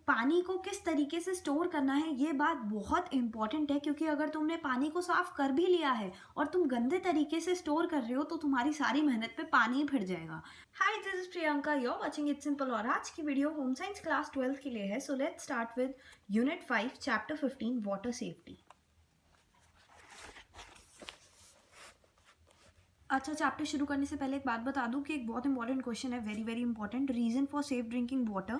पानी को किस तरीके से स्टोर करना है ये बात बहुत इंपॉर्टेंट है, क्योंकि अगर तुमने पानी को साफ कर भी लिया है और तुम गंदे तरीके से स्टोर कर रहे हो तो तुम्हारी सारी मेहनत पे पानी ही फिर जाएगा। Hi, this is Priyanka, you are watching it simple. और आज की वीडियो होम साइंस क्लास 12 के लिए है। So let's start with unit 5 chapter 15 water safety. अच्छा, चैप्टर शुरू करने से पहले एक बात बता दूं कि एक बहुत इंपॉर्टेंट क्वेश्चन है, very very important. Reason for safe drinking water,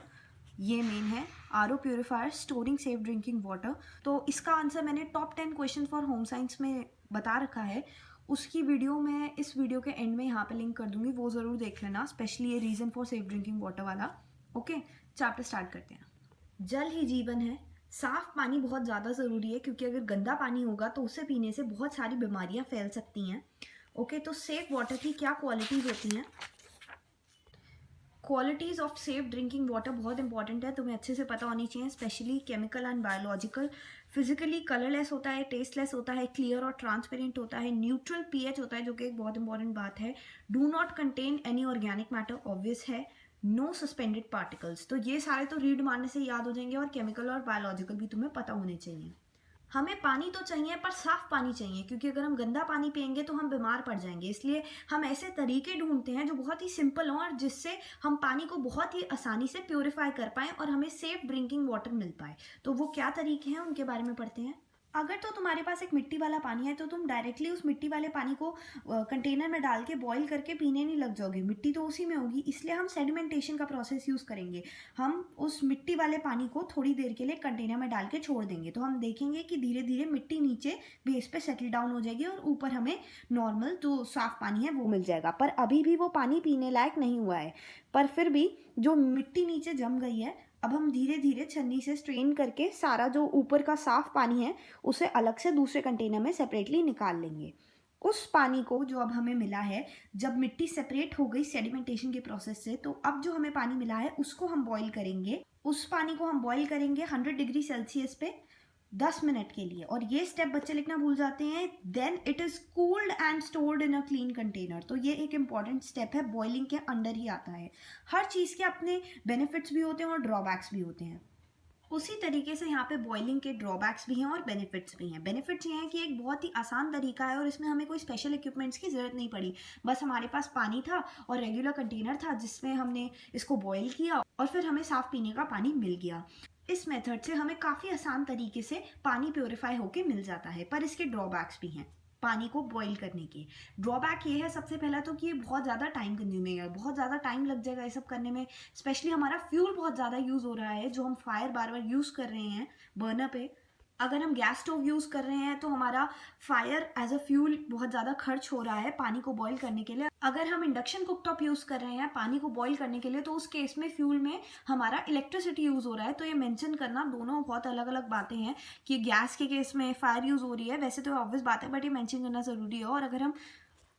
ये मेन है। RO purifier storing safe drinking water. तो इसका आंसर मैंने top 10 question for home science में बता रखा है। उसकी वीडियो मैं इस वीडियो के एंड में यहाँ पे लिंक कर दूंगी, वो ज़रूर देख लेना, स्पेशली ये reason for safe drinking water वाला। ओके, चैप्टर स्टार्ट करते हैं। जल ही जीवन है। साफ पानी बहुत ज़्यादा ज़रूरी है, क्योंकि अगर गंदा पानी होगा तो उसे पीने से बहुत सारी बीमारियां फैल सकती हैं। ओके, तो सेफ वाटर की क्या क्वालिटीज़ होती हैं? Qualities of safe drinking water बहुत इंपॉर्टेंट है, तुम्हें अच्छे से पता होनी चाहिए, specially chemical and biological. Physically colourless होता है, टेस्टलेस होता है, क्लियर और ट्रांसपेरेंट होता है, न्यूट्रल पीएच होता है, जो कि एक बहुत इंपॉर्टेंट बात है। Do not contain any organic matter, obvious है। नो सस्पेंडेड पार्टिकल्स, तो ये सारे तो रीड मारने से याद हो जाएंगे, और केमिकल और बायोलॉजिकल भी तुम्हें पता होने चाहिए। हमें पानी तो चाहिए, पर साफ पानी चाहिए, क्योंकि अगर हम गंदा पानी पियेंगे तो हम बीमार पड़ जाएंगे। इसलिए हम ऐसे तरीके ढूंढते हैं जो बहुत ही सिंपल हों और जिससे हम पानी को बहुत ही आसानी से प्योरीफाई कर पाएँ और हमें सेफ ड्रिंकिंग वाटर मिल पाए। तो वो क्या तरीके हैं उनके बारे में पढ़ते हैं। अगर तो तुम्हारे पास एक मिट्टी वाला पानी है तो तुम डायरेक्टली उस मिट्टी वाले पानी को कंटेनर में डाल के बॉईल करके पीने नहीं लग जाओगे, मिट्टी तो उसी में होगी। इसलिए हम सेडिमेंटेशन का प्रोसेस यूज़ करेंगे। हम उस मिट्टी वाले पानी को थोड़ी देर के लिए कंटेनर में डाल के छोड़ देंगे, तो हम देखेंगे कि धीरे धीरे मिट्टी नीचे बेस पे सेटल डाउन हो जाएगी और ऊपर हमें नॉर्मल जो साफ पानी है वो मिल जाएगा। पर अभी भी वो पानी पीने लायक नहीं हुआ है, पर फिर भी जो मिट्टी नीचे जम गई है, अब हम धीरे धीरे छन्नी से स्ट्रेन करके सारा जो ऊपर का साफ पानी है उसे अलग से दूसरे कंटेनर में सेपरेटली निकाल लेंगे। उस पानी को जो अब हमें मिला है, जब मिट्टी सेपरेट हो गई सेडिमेंटेशन के प्रोसेस से, तो अब जो हमें पानी मिला है उसको हम बॉईल करेंगे। उस पानी को हम बॉईल करेंगे 100 डिग्री सेल्सियस पे 10 मिनट के लिए। और ये स्टेप बच्चे लिखना भूल जाते हैं। Then it is cooled and stored in a clean container. तो ये एक इंपॉर्टेंट स्टेप है, बॉइलिंग के अंडर ही आता है। हर चीज़ के अपने बेनिफिट्स भी होते हैं और ड्रॉबैक्स भी होते हैं। उसी तरीके से यहाँ पे बॉइलिंग के ड्रॉबैक्स भी हैं और बेनिफिट्स भी हैं। बेनिफिट्स ये हैं कि एक बहुत ही आसान तरीका है और इसमें हमें कोई स्पेशल इक्विपमेंट्स की ज़रूरत नहीं पड़ी। बस हमारे पास पानी था और रेगुलर कंटेनर था जिसमें हमने इसको बॉईल किया और फिर हमें साफ़ पीने का पानी मिल गया। इस मेथड से हमें काफ़ी आसान तरीके से पानी प्योरीफाई होके मिल जाता है। पर इसके ड्रॉबैक्स भी हैं पानी को बॉईल करने के। ड्रॉबैक ये है सबसे पहला तो कि ये बहुत ज़्यादा टाइम कंज्यूमिंग है, बहुत ज़्यादा टाइम लग जाएगा ये सब करने में। स्पेशली हमारा फ्यूल बहुत ज़्यादा यूज़ हो रहा है, जो हम फायर बार बार यूज़ कर रहे हैं बर्नर पे। अगर हम गैस स्टोव यूज़ कर रहे हैं तो हमारा फायर एज अ फ्यूल बहुत ज़्यादा खर्च हो रहा है पानी को बॉईल करने के लिए। अगर हम इंडक्शन कुकटॉप यूज़ कर रहे हैं पानी को बॉईल करने के लिए, तो उस केस में फ्यूल में हमारा इलेक्ट्रिसिटी यूज़ हो रहा है। तो ये मेंशन करना, दोनों बहुत अलग अलग बातें हैं कि गैस के केस में फायर यूज़ हो रही है, वैसे तो ऑब्वियस बात है, बट ये मेंशन करना ज़रूरी है। और अगर हम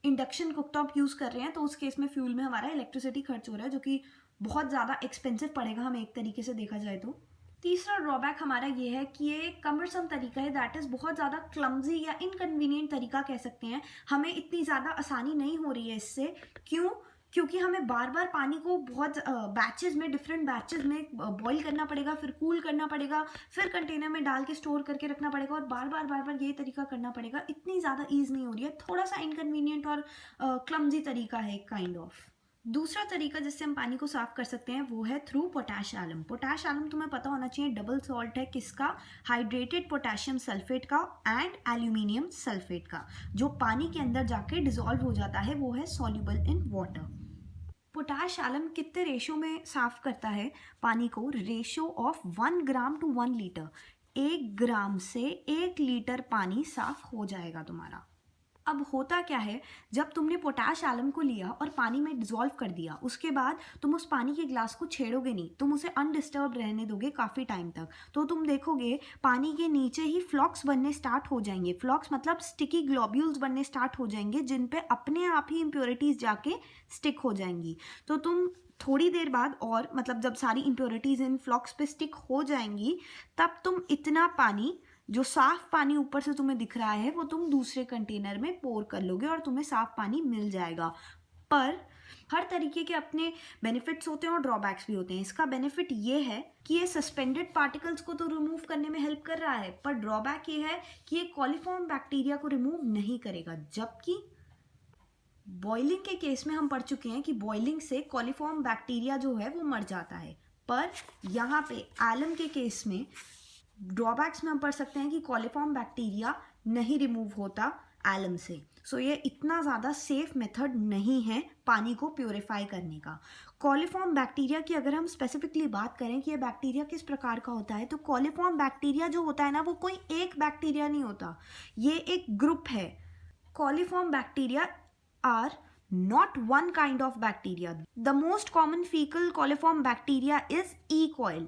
इंडक्शन कुकटॉप यूज़ कर रहे हैं तो उस केस में फ्यूल में हमारा इलेक्ट्रिसिटी खर्च हो रहा है, जो कि बहुत ज़्यादा एक्सपेंसिव पड़ेगा हमें एक तरीके से देखा जाए तो। तीसरा ड्रॉबैक हमारा ये है कि ये कमरसम तरीका है, दैट इज़ बहुत ज़्यादा क्लमजी या इनकन्वीनियंट तरीका कह सकते हैं। हमें इतनी ज़्यादा आसानी नहीं हो रही है इससे। क्यों? क्योंकि हमें बार बार पानी को बहुत बैचेज में, डिफरेंट बैचेज में बॉईल करना पड़ेगा, फिर कूल करना पड़ेगा, फिर कंटेनर में डाल के स्टोर करके रखना पड़ेगा, और बार बार यही तरीका करना पड़ेगा। इतनी ज़्यादा ईज नहीं हो रही है, थोड़ा सा इनकन्वीनियंट और क्लमजी तरीका है काइंड ऑफ। दूसरा तरीका जिससे हम पानी को साफ कर सकते हैं वो है through potash alum. Potash alum तुम्हें पता होना चाहिए, डबल सॉल्ट है किसका? हाइड्रेटेड पोटेशियम सल्फेट का एंड एल्यूमिनियम सल्फेट का, जो पानी के अंदर जाके डिसॉल्व हो जाता है, वो है सॉल्युबल इन वाटर। पोटैश एलम कितने रेशो में साफ करता है पानी को? Ratio of 1 gram to 1 litre. 1 gram से 1 लीटर पानी साफ हो जाएगा तुम्हारा। अब होता क्या है, जब तुमने पोटैश एलम को लिया और पानी में डिसॉल्व कर दिया, उसके बाद तुम उस पानी के ग्लास को छेड़ोगे नहीं, तुम उसे अनडिस्टर्ब रहने दोगे काफ़ी टाइम तक, तो तुम देखोगे पानी के नीचे ही फ्लॉक्स बनने स्टार्ट हो जाएंगे। फ्लॉक्स मतलब स्टिकी ग्लोब्यूल्स बनने स्टार्ट हो जाएंगे, जिन पे अपने आप ही इम्प्योरिटीज़ जाके स्टिक हो जाएंगी। तो तुम थोड़ी देर बाद, और मतलब जब सारी इम्प्योरिटीज़ इन फ्लॉक्स पे स्टिक हो जाएंगी, तब तुम इतना पानी, जो साफ पानी ऊपर से तुम्हें दिख रहा है, वो तुम दूसरे कंटेनर में पोर कर लोगे और तुम्हें साफ पानी मिल जाएगा। पर हर तरीके के अपने बेनिफिट्स होते हैं और ड्रॉबैक्स भी होते हैं। इसका बेनिफिट ये है कि ये सस्पेंडेड पार्टिकल्स को तो रिमूव करने में हेल्प कर रहा है, पर ड्रॉबैक ये है कि ये कॉलीफॉर्म बैक्टीरिया को रिमूव नहीं करेगा। जबकि बॉइलिंग के केस में हम पढ़ चुके हैं कि बॉइलिंग से कॉलीफॉर्म बैक्टीरिया जो है वो मर जाता है, पर यहाँ पे एलम के केस में ड्रॉबैक्स में हम पढ़ सकते हैं कि कॉलीफॉर्म बैक्टीरिया नहीं रिमूव होता एलम से। सो ये इतना ज़्यादा सेफ मेथड नहीं है पानी को प्योरीफाई करने का। कॉलीफॉर्म बैक्टीरिया की अगर हम स्पेसिफिकली बात करें कि ये बैक्टीरिया किस प्रकार का होता है, तो कॉलीफॉर्म बैक्टीरिया जो होता है ना, वो कोई एक बैक्टीरिया नहीं होता, ये एक ग्रुप है। Coliform bacteria are not one kind of bacteria. The most common fecal coliform bacteria is E. coli.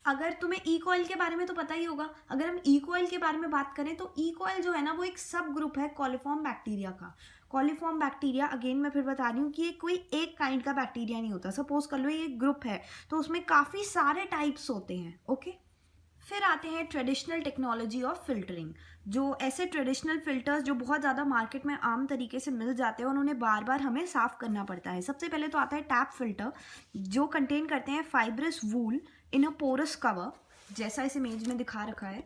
अगर तुम्हें E. coli के बारे में तो पता ही होगा। अगर हम E. coli के बारे में बात करें तो E. coli जो है ना, वो एक सब ग्रुप है कॉलीफॉर्म बैक्टीरिया का। कॉलीफॉर्म बैक्टीरिया, अगेन मैं फिर बता रही हूँ कि ये कोई एक काइंड का बैक्टीरिया नहीं होता। सपोज कर लो ये एक ग्रुप है तो उसमें काफ़ी सारे टाइप्स होते हैं। ओके, फिर आते हैं ट्रेडिशनल टेक्नोलॉजी ऑफ फिल्टरिंग। जो ऐसे ट्रेडिशनल फिल्टर्स जो बहुत ज़्यादा मार्केट में आम तरीके से मिल जाते हैं और उन्हें बार बार हमें साफ़ करना पड़ता है। सबसे पहले तो आता है टैप फिल्टर, जो कंटेन करते हैं fibrous wool in a porous cover, जैसा इस इमेज में दिखा रखा है।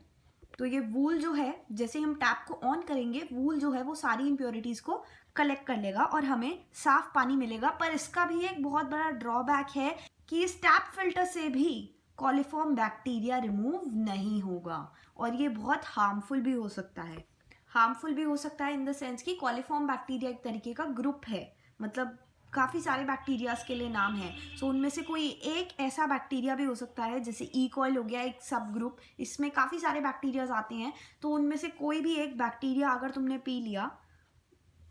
तो ये वूल जो है, जैसे हम टैप को ऑन करेंगे, वूल जो है वो सारी इम्प्योरिटीज़ को कलेक्ट कर लेगा और हमें साफ़ पानी मिलेगा। पर इसका भी एक बहुत बड़ा ड्रॉबैक है कि इस टैप फिल्टर से भी कॉलीफॉर्म बैक्टीरिया रिमूव नहीं होगा और ये बहुत हार्मफुल भी हो सकता है। हार्मफुल भी हो सकता है इन द सेंस कि कॉलीफॉर्म बैक्टीरिया एक तरीके का ग्रुप है, मतलब काफ़ी सारे बैक्टीरियाज के लिए नाम है। सो उनमें से कोई एक ऐसा बैक्टीरिया भी हो सकता है, जैसे ई कॉल हो गया एक सब ग्रुप, इसमें काफ़ी सारे बैक्टीरियाज आते हैं। तो उनमें से कोई भी एक बैक्टीरिया अगर तुमने पी लिया,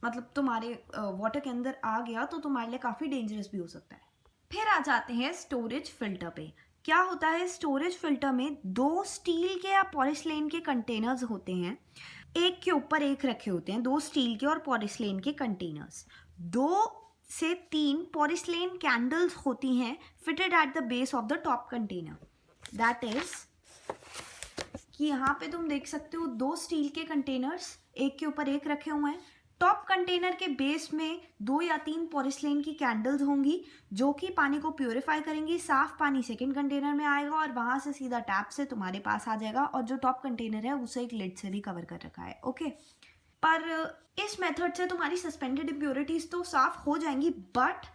मतलब तुम्हारे वाटर के अंदर आ गया, तो तुम्हारे लिए काफ़ी डेंजरस भी हो सकता है। फिर आ जाते हैं स्टोरेज फिल्टर पे। क्या होता है स्टोरेज फिल्टर में, दो स्टील के या पॉलिस्लेन के कंटेनर्स होते हैं, एक के ऊपर एक रखे होते हैं, दो स्टील के और पॉलिस्लेन के कंटेनर्स। 2 से 3 पॉलिस्लेन कैंडल्स होती हैं fitted at the base of the top container. That is कि यहाँ पे तुम देख सकते हो 2 स्टील के कंटेनर्स एक के ऊपर एक रखे हुए हैं। टॉप कंटेनर के बेस में 2 या 3 पॉलिस्लेन की कैंडल्स होंगी जो कि पानी को प्योरीफाई करेंगी। साफ पानी सेकंड कंटेनर में आएगा और वहाँ से सीधा टैप से तुम्हारे पास आ जाएगा, और जो टॉप कंटेनर है उसे एक लिड से भी कवर कर रखा है। ओके, पर इस मेथड से तुम्हारी सस्पेंडेड इम्प्योरिटीज तो साफ हो जाएंगी, बट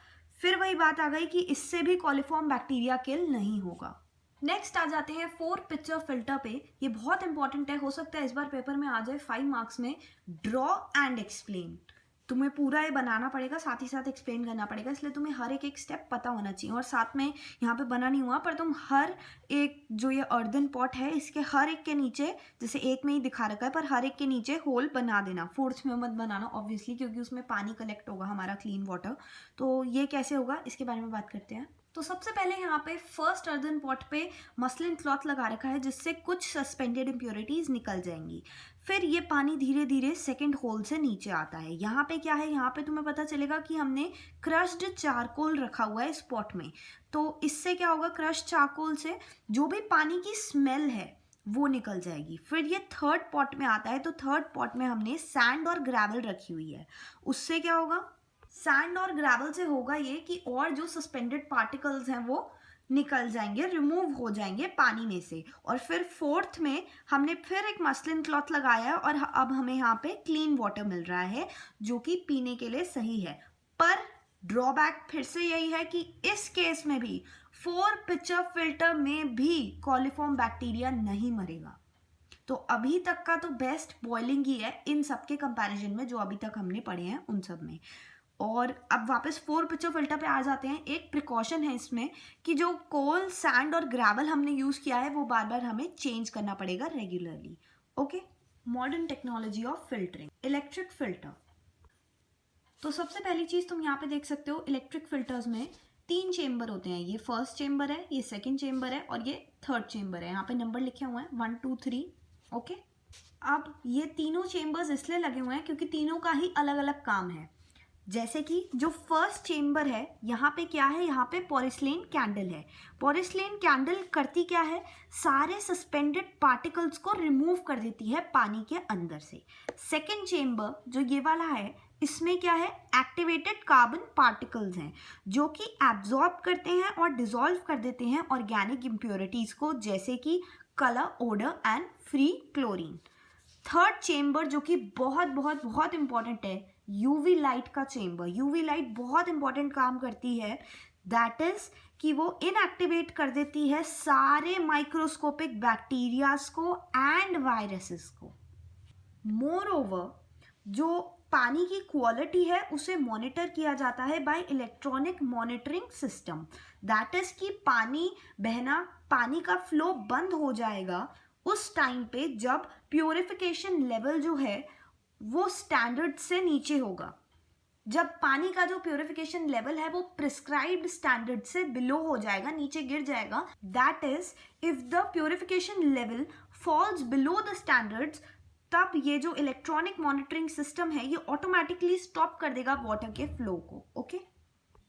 फिर वही बात आ गई कि इससे भी कॉलीफॉर्म बैक्टीरिया किल नहीं होगा। नेक्स्ट आ जाते हैं 4 पिक्चर फिल्टर पे। ये बहुत इंपॉर्टेंट है, हो सकता है इस बार पेपर में आ जाए 5 मार्क्स में। ड्रॉ एंड एक्सप्लेन, तुम्हें पूरा ये बनाना पड़ेगा, साथ ही साथ एक्सप्लेन करना पड़ेगा, इसलिए तुम्हें हर एक स्टेप पता होना चाहिए। और साथ में यहाँ पे बना नहीं हुआ, पर तुम हर एक जो ये अर्दन पॉट है इसके हर एक के नीचे, जैसे एक में ही दिखा रखा है, पर हर एक के नीचे होल बना देना। 4th में मत बनाना ऑब्वियसली, क्योंकि उसमें पानी कलेक्ट होगा हमारा क्लीन वाटर। तो ये कैसे होगा इसके बारे में बात करते हैं। तो सबसे पहले यहाँ पे फर्स्ट अर्दन पॉट पे मसलिन क्लॉथ लगा रखा है जिससे कुछ सस्पेंडेड इम्प्योरिटीज़ निकल जाएंगी। फिर ये पानी धीरे धीरे सेकंड होल से नीचे आता है। यहाँ पे क्या है, यहाँ पे तुम्हें पता चलेगा कि हमने क्रश्ड चारकोल रखा हुआ है इस पॉट में। तो इससे क्या होगा, क्रश्ड चारकोल से जो भी पानी की स्मेल है वो निकल जाएगी। फिर ये थर्ड पॉट में आता है, तो थर्ड पॉट में हमने सैंड और ग्रेवल रखी हुई है। उससे क्या होगा, सैंड और ग्रेवल से होगा ये कि और जो सस्पेंडेड पार्टिकल्स हैं वो निकल जाएंगे, रिमूव हो जाएंगे पानी में से। और फिर 4th में हमने फिर एक मसलिन क्लॉथ लगाया है और अब हमें यहाँ पे क्लीन वाटर मिल रहा है जो कि पीने के लिए सही है। पर ड्रॉबैक फिर से यही है कि इस केस में भी 4 पिक्चर फिल्टर में भी कॉलीफॉर्म बैक्टीरिया नहीं मरेगा। तो अभी तक का तो बेस्ट बॉइलिंग ही है इन सब के कंपैरिजन में जो अभी तक हमने पढ़े हैं उन सब में। और अब वापस 4 पिक्चर फिल्टर पे आ जाते हैं। एक प्रिकॉशन है इसमें कि जो कोल, सैंड और ग्रेवल हमने यूज़ किया है वो बार बार हमें चेंज करना पड़ेगा regularly. Okay, modern technology of filtering, electric filter. तो सबसे पहली चीज़ तुम यहाँ पे देख सकते हो, इलेक्ट्रिक फिल्टर्स में 3 चेम्बर होते हैं। ये फर्स्ट चेम्बर है, ये सेकेंड चेम्बर है और ये थर्ड चेम्बर है। यहाँ पे नंबर लिखे हुए हैं 1 2 3। ओके, अब ये तीनों चेम्बर्स इसलिए लगे हुए हैं क्योंकि तीनों का ही अलग अलग काम है। जैसे कि जो फर्स्ट चेम्बर है, यहाँ पे क्या है, यहाँ पे पॉलिस्लेन कैंडल है। पॉलिस्लेन कैंडल करती क्या है, सारे सस्पेंडेड पार्टिकल्स को रिमूव कर देती है पानी के अंदर से। सेकेंड चेम्बर जो ये वाला है, इसमें क्या है, एक्टिवेटेड कार्बन पार्टिकल्स हैं जो कि एब्जॉर्ब करते हैं और डिसॉल्व कर देते हैं ऑर्गेनिक इम्प्योरिटीज को, जैसे कि colour, odour and free chlorine. Third chamber जो कि बहुत बहुत बहुत इंपॉर्टेंट है, यूवी लाइट का चेम्बर। यूवी लाइट बहुत इंपॉर्टेंट काम करती है, दैट इज कि वो इनएक्टिवेट कर देती है सारे माइक्रोस्कोपिक बैक्टीरियाज को एंड वायरसेस को। मोर ओवर, जो पानी की क्वालिटी है उसे मॉनिटर किया जाता है bye electronic monitoring system. That is कि पानी बहना, पानी का फ्लो बंद हो जाएगा उस टाइम पे जब प्योरिफिकेशन लेवल जो है वो स्टैंडर्ड से नीचे होगा। जब पानी का जो प्योरिफिकेशन लेवल है वो प्रिस्क्राइब्ड स्टैंडर्ड से बिलो हो जाएगा, नीचे गिर जाएगा, that is if the purification level falls below the standards, तब ये जो इलेक्ट्रॉनिक मॉनिटरिंग सिस्टम है ये ऑटोमेटिकली स्टॉप कर देगा वाटर के फ्लो को। ओके,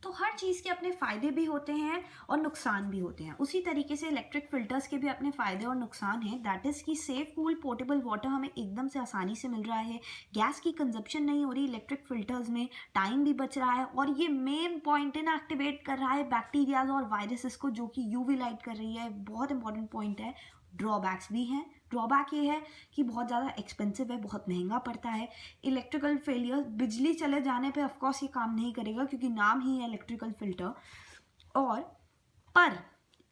तो हर चीज़ के अपने फ़ायदे भी होते हैं और नुकसान भी होते हैं। उसी तरीके से इलेक्ट्रिक फिल्टर्स के भी अपने फ़ायदे और नुकसान हैं। दैट इज़ कि सेफ, कूल, पोर्टेबल वाटर हमें एकदम से आसानी से मिल रहा है, गैस की कंजप्शन नहीं हो रही इलेक्ट्रिक फिल्टर्स में, टाइम भी बच रहा है, और ये मेन पॉइंट इनएक्टिवेट कर रहा है बैक्टीरियाज और वायरसेस को, जो कि यूवी लाइट कर रही है। बहुत इंपॉर्टेंट पॉइंट है। ड्रॉबैक्स भी हैं। ड्रॉबैक ये है कि बहुत ज़्यादा एक्सपेंसिव है, बहुत महंगा पड़ता है। इलेक्ट्रिकल फेलियर, बिजली चले जाने पे ऑफकोर्स ये काम नहीं करेगा क्योंकि नाम ही है इलेक्ट्रिकल फिल्टर। और पर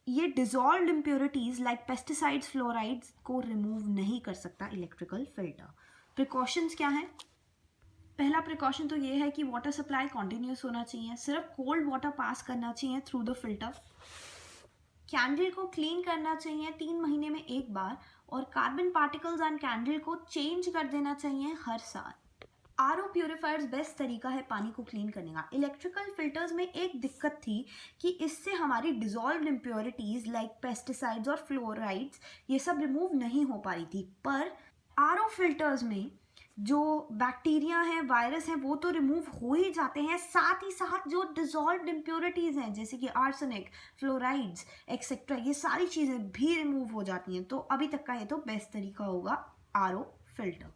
ये dissolved impurities like pesticides, fluorides को रिमूव नहीं कर सकता इलेक्ट्रिकल फिल्टर। प्रिकॉशंस क्या हैं? पहला प्रिकॉशन तो ये है कि वाटर सप्लाई कॉन्टिन्यूस होना चाहिए, सिर्फ कोल्ड वाटर पास करना चाहिए थ्रू द फिल्टर। कैंडल को क्लीन करना चाहिए 3 महीने में एक बार, और कार्बन पार्टिकल्स एंड कैंडल को चेंज कर देना चाहिए हर साल। आरओ प्यूरिफायर्स बेस्ट तरीका है पानी को क्लीन करने का। इलेक्ट्रिकल फिल्टर्स में एक दिक्कत थी कि इससे हमारी डिजॉल्व्ड इम्प्योरिटीज लाइक पेस्टिसाइड्स और फ्लोराइड्स ये सब रिमूव नहीं हो पा रही थी, पर आरओ फिल्टर्स में जो बैक्टीरिया हैं, वायरस हैं, वो तो रिमूव हो ही जाते हैं, साथ ही साथ जो डिजॉल्व्ड इम्प्योरिटीज़ हैं जैसे कि आर्सेनिक, फ्लोराइड्स एक्सेट्रा, ये सारी चीज़ें भी रिमूव हो जाती हैं। तो अभी तक का ये तो बेस्ट तरीका होगा आरओ फिल्टर।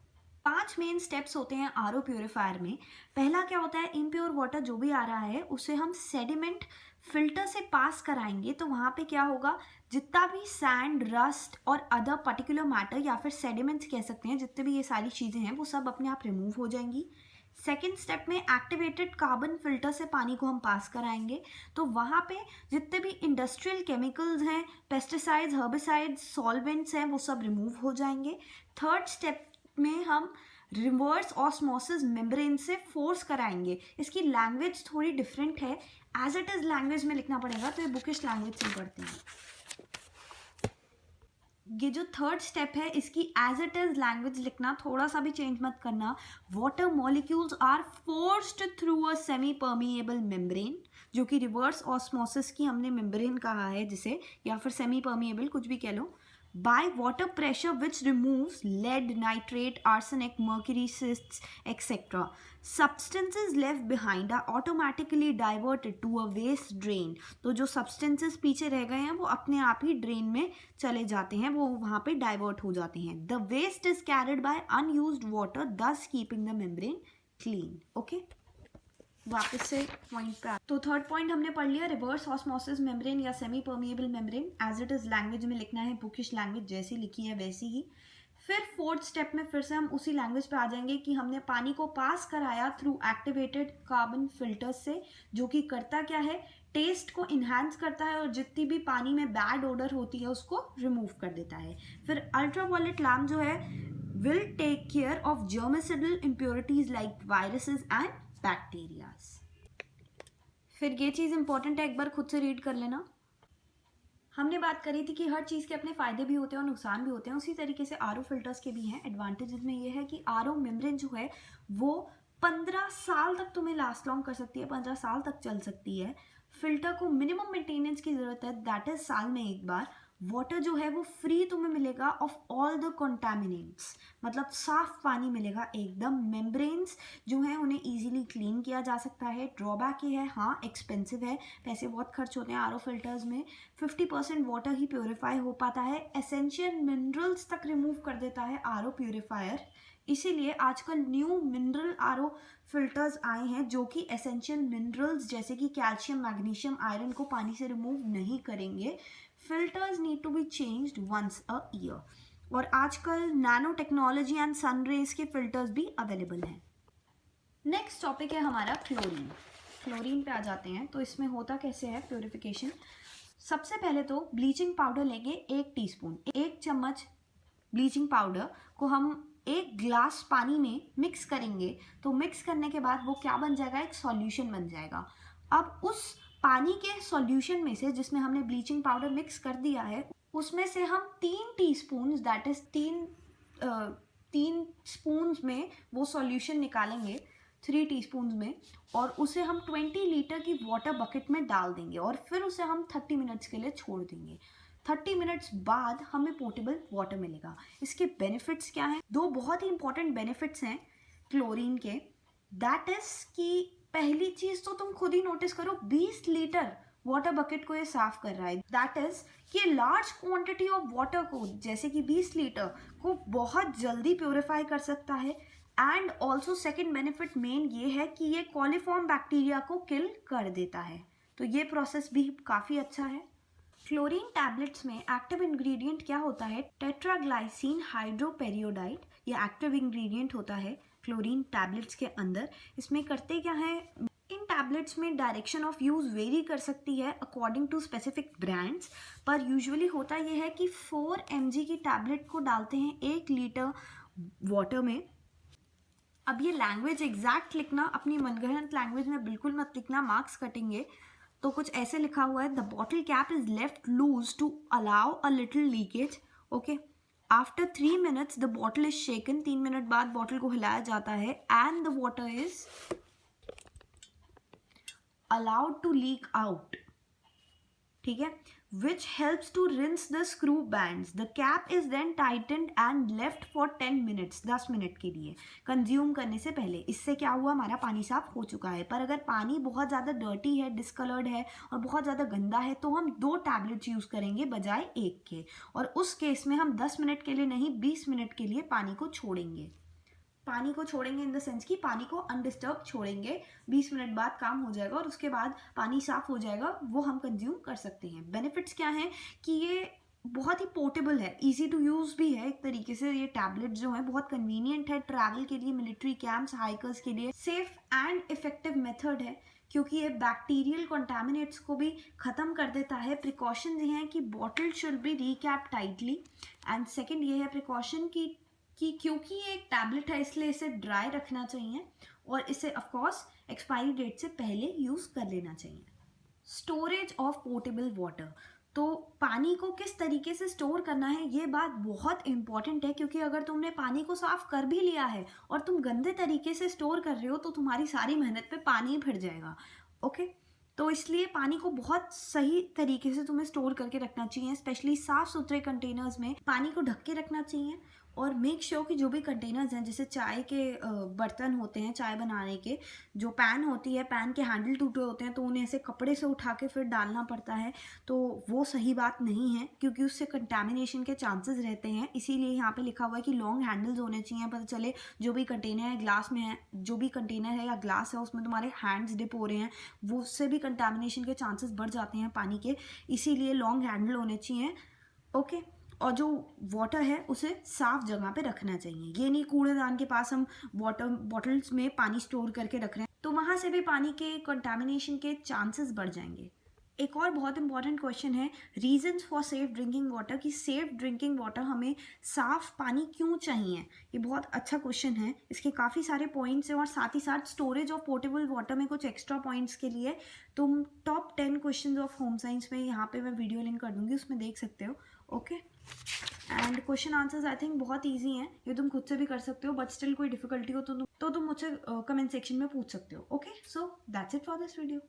5 मेन स्टेप्स होते हैं आरओ प्यूरिफायर में। पहला क्या होता है, इम्प्योर वाटर जो भी आ रहा है उसे हम सेडिमेंट फिल्टर से पास कराएंगे, तो वहाँ पे क्या होगा, जितना भी सैंड, रस्ट और अदर पर्टिकुलर मैटर या फिर सेडिमेंट्स कह सकते हैं, जितने भी ये सारी चीज़ें हैं वो सब अपने आप रिमूव हो जाएंगी। सेकेंड स्टेप में एक्टिवेटेड कार्बन फिल्टर से पानी को हम पास कराएंगे, तो वहाँ पे जितने भी इंडस्ट्रियल केमिकल्स हैं, पेस्टिसाइड्स, हर्बिसाइड्स, सॉल्वेंट्स हैं, वो सब रिमूव हो जाएंगे। थर्ड स्टेप में हम रिवर्स ऑस्मोसिस मेम्ब्रेन से फोर्स कराएंगे। इसकी लैंग्वेज थोड़ी डिफरेंट है, एज इट इज लैंग्वेज में लिखना पड़ेगा, तो ये बुकिश लैंग्वेज से पढ़ते हैं। ये जो थर्ड स्टेप है इसकी एज इट इज लैंग्वेज लिखना, थोड़ा सा भी चेंज मत करना। Water molecules are forced through a semi permeable membrane, जो कि रिवर्स ऑस्मोसिस की हमने मेम्ब्रेन कहा है जिसे, या फिर सेमी परमिएबल कुछ भी कह लो, by water pressure which removes lead, nitrate, arsenic, mercury, cysts, etc. Substances left behind are automatically diverted to a waste drain. तो जो substances पीछे रह गए हैं वो अपने आप ही ड्रेन में चले जाते हैं, वो वहाँ पे डाइवर्ट हो जाते हैं। The waste is carried by unused water, thus keeping the membrane clean. Okay? वापस से पॉइंट पे। तो थर्ड पॉइंट हमने पढ़ लिया, रिवर्स ऑस्मोसिस मेम्ब्रेन या semi permeable membrane, as it is language में लिखना है, बुकिश लैंग्वेज जैसी लिखी है वैसी ही। फिर फोर्थ स्टेप में फिर से हम उसी लैंग्वेज पे आ जाएंगे कि हमने पानी को पास कराया थ्रू एक्टिवेटेड कार्बन फिल्टर से, जो कि करता क्या है, टेस्ट को इन्हांस करता है और जितनी भी पानी में बैड ओडर होती है उसको रिमूव कर देता है। फिर अल्ट्रावायलेट लैम्प जो है will take care of germicidal impurities like viruses and bacterias. फिर ये चीज़ इंपॉर्टेंट है, एक बार खुद से रीड कर लेना। हमने बात करी थी कि हर चीज़ के अपने फ़ायदे भी होते हैं और नुकसान भी होते हैं, उसी तरीके से आरओ फिल्टर्स के भी हैं। एडवांटेजेस में ये है कि आरओ मेम्ब्रेन जो है वो 15 साल तक तुम्हें लास्ट लॉन्ग कर सकती है, 15 साल तक चल सकती है। फिल्टर को मिनिमम मेंटेनेंस की ज़रूरत है, दैट इज साल में एक बार। वाटर जो है वो फ्री तुम्हें मिलेगा ऑफ ऑल द कंटामिनेंट्स, मतलब साफ पानी मिलेगा एकदम। मेम्ब्रेन्स जो हैं उन्हें इजीली क्लीन किया जा सकता है। ड्रॉबैक ये है, हाँ एक्सपेंसिव है, पैसे बहुत खर्च होते हैं। आरओ फिल्टर्स में 50% वाटर ही प्योरीफाई हो पाता है, एसेंशियल मिनरल्स तक रिमूव कर देता है आरओ प्योरीफायर। इसीलिए आजकल न्यू मिनरल आरओ फिल्टर्स आए हैं जो कि एसेंशियल मिनरल्स जैसे कि कैल्शियम, मैग्नीशियम, आयरन को पानी से रिमूव नहीं करेंगे। Filters need to be changed once a year. और आजकल nano technology and sun rays के फिल्टर्स भी अवेलेबल हैं। नेक्स्ट टॉपिक है हमारा क्लोरीन। क्लोरीन पे आ जाते हैं। तो इसमें होता कैसे है प्योरिफिकेशन। सबसे पहले तो ब्लीचिंग पाउडर लेंगे 1 टीस्पून, 1 चम्मच ब्लीचिंग पाउडर को हम 1 ग्लास पानी में मिक्स करेंगे। तो मिक्स करने के बाद वो क्या बन जाएगा, एक सॉल्यूशन बन जाएगा। अब उस पानी के सॉल्यूशन में से जिसमें हमने ब्लीचिंग पाउडर मिक्स कर दिया है, उसमें से हम 3 टीस्पून दैट इज 3 स्पून्स में वो सॉल्यूशन निकालेंगे, 3 टीस्पून में, और उसे हम 20 लीटर की वाटर बकेट में डाल देंगे और फिर उसे हम 30 मिनट्स के लिए छोड़ देंगे। 30 मिनट्स बाद हमें पोर्टेबल वाटर मिलेगा। इसके बेनिफिट्स क्या हैं? 2 बहुत ही इंपॉर्टेंट बेनिफिट्स हैं क्लोरीन के। दैट इज कि पहली चीज तो तुम खुद ही नोटिस करो, 20 लीटर वाटर बकेट को ये साफ कर रहा है। दैट इज कि लार्ज क्वांटिटी ऑफ वाटर को, जैसे कि 20 लीटर को बहुत जल्दी प्योरीफाई कर सकता है। And also second benefit main ये है कि ये कॉलीफॉर्म बैक्टीरिया को किल कर देता है। तो ये प्रोसेस भी काफ़ी अच्छा है। क्लोरीन टैबलेट्स में एक्टिव इंग्रेडिएंट क्या होता है? टेट्राग्लाइसिन हाइड्रोपेरियोडाइट, ये एक्टिव इंग्रेडिएंट होता है क्लोरीन टैबलेट्स के अंदर। इसमें करते क्या है, इन टैबलेट्स में डायरेक्शन ऑफ यूज़ वेरी कर सकती है अकॉर्डिंग टू स्पेसिफिक ब्रांड्स, पर यूजुअली होता यह है कि 4 mg की टैबलेट को डालते हैं 1 लीटर वाटर में। अब ये लैंग्वेज एग्जैक्ट लिखना, अपनी मनगढ़ंत लैंग्वेज में बिल्कुल मत लिखना, मार्क्स कटेंगे। तो कुछ ऐसे लिखा हुआ है, the bottle cap is left loose to allow a little leakage. Okay, after 3 minutes the bottle is shaken, 3 minute बाद बॉटल को हिलाया जाता है, and the water is allowed to leak out. ठीक है, which helps to rinse the screw bands. The cap is then tightened and left for 10 minutes, 10 minute के लिए consume करने से पहले। इससे क्या हुआ, हमारा पानी साफ हो चुका है। पर अगर पानी बहुत ज़्यादा डर्टी है, डिसकलर्ड है और बहुत ज़्यादा गंदा है तो हम 2 टैबलेट्स यूज़ करेंगे बजाय 1 के। और उस केस में हम 10 मिनट के लिए नहीं, 20 मिनट के लिए पानी को छोड़ेंगे। पानी को छोड़ेंगे इन द सेंस कि पानी को अनडिस्टर्ब छोड़ेंगे। 20 मिनट बाद काम हो जाएगा और उसके बाद पानी साफ हो जाएगा, वो हम कंज्यूम कर सकते हैं। बेनिफिट्स क्या हैं कि ये बहुत ही पोर्टेबल है, इजी टू यूज़ भी है एक तरीके से। ये टैबलेट जो है बहुत कन्वीनियंट है ट्रैवल के लिए, मिलिट्री कैंप्स, हाइकर्स के लिए। सेफ एंड इफेक्टिव मेथड है क्योंकि ये बैक्टीरियल कंटामिनेट्स को भी ख़त्म कर देता है। प्रिकॉशन ये हैं कि bottle should be recap tightly. And second ये है प्रिकॉशन कि क्योंकि ये एक टैबलेट है इसलिए इसे ड्राई रखना चाहिए और इसे ऑफकोर्स एक्सपायरी डेट से पहले यूज़ कर लेना चाहिए। स्टोरेज ऑफ पोर्टेबल वाटर, तो पानी को किस तरीके से स्टोर करना है ये बात बहुत इंपॉर्टेंट है, क्योंकि अगर तुमने पानी को साफ कर भी लिया है और तुम गंदे तरीके से स्टोर कर रहे हो तो तुम्हारी सारी मेहनत पे पानी ही फिर जाएगा। ओके, तो इसलिए पानी को बहुत सही तरीके से तुम्हें स्टोर करके रखना चाहिए। स्पेशली साफ सुथरे कंटेनर्स में पानी को ढक के रखना चाहिए। और मेक श्योर कि जो भी कंटेनर्स हैं, जैसे चाय के बर्तन होते हैं, चाय बनाने के जो पैन होती है, पैन के हैंडल टूटे होते हैं तो उन्हें ऐसे कपड़े से उठा के फिर डालना पड़ता है, तो वो सही बात नहीं है क्योंकि उससे कंटामिनेशन के चांसेस रहते हैं। इसीलिए यहाँ पे लिखा हुआ है कि लॉन्ग हैंडल्स होने चाहिए, पता चले जो भी कंटेनर है ग्लास में है, जो भी कंटेनर है या ग्लास है उसमें तुम्हारे हैंड्स डिप हो रहे हैं, वो उससे भी कंटामिनेशन के चांसेस बढ़ जाते हैं पानी के। इसीलिए लॉन्ग हैंडल होने चाहिए। ओके, और जो वाटर है उसे साफ जगह पे रखना चाहिए। ये नहीं कूड़ेदान के पास हम वाटर बॉटल्स में पानी स्टोर करके रख रहे हैं तो वहाँ से भी पानी के कंटामिनेशन के चांसेस बढ़ जाएंगे। एक और बहुत इंपॉर्टेंट क्वेश्चन है reasons for safe drinking water, कि सेफ ड्रिंकिंग वाटर हमें साफ पानी क्यों चाहिए। ये बहुत अच्छा क्वेश्चन है, इसके काफ़ी सारे पॉइंट्स हैं और साथ ही साथ स्टोरेज ऑफ पोर्टेबल वाटर में कुछ एक्स्ट्रा पॉइंट्स के लिए तुम top 10 question of home science में यहाँ पे मैं वीडियो लिंक कर दूँगी, उसमें देख सकते हो। Okay, and question answers I think बहुत ईजी हैं, ये तुम खुद से भी कर सकते हो, बट स्टिल कोई डिफिकल्टी हो तो तुम मुझसे कमेंट सेक्शन में पूछ सकते हो। Okay, so that's it for this video.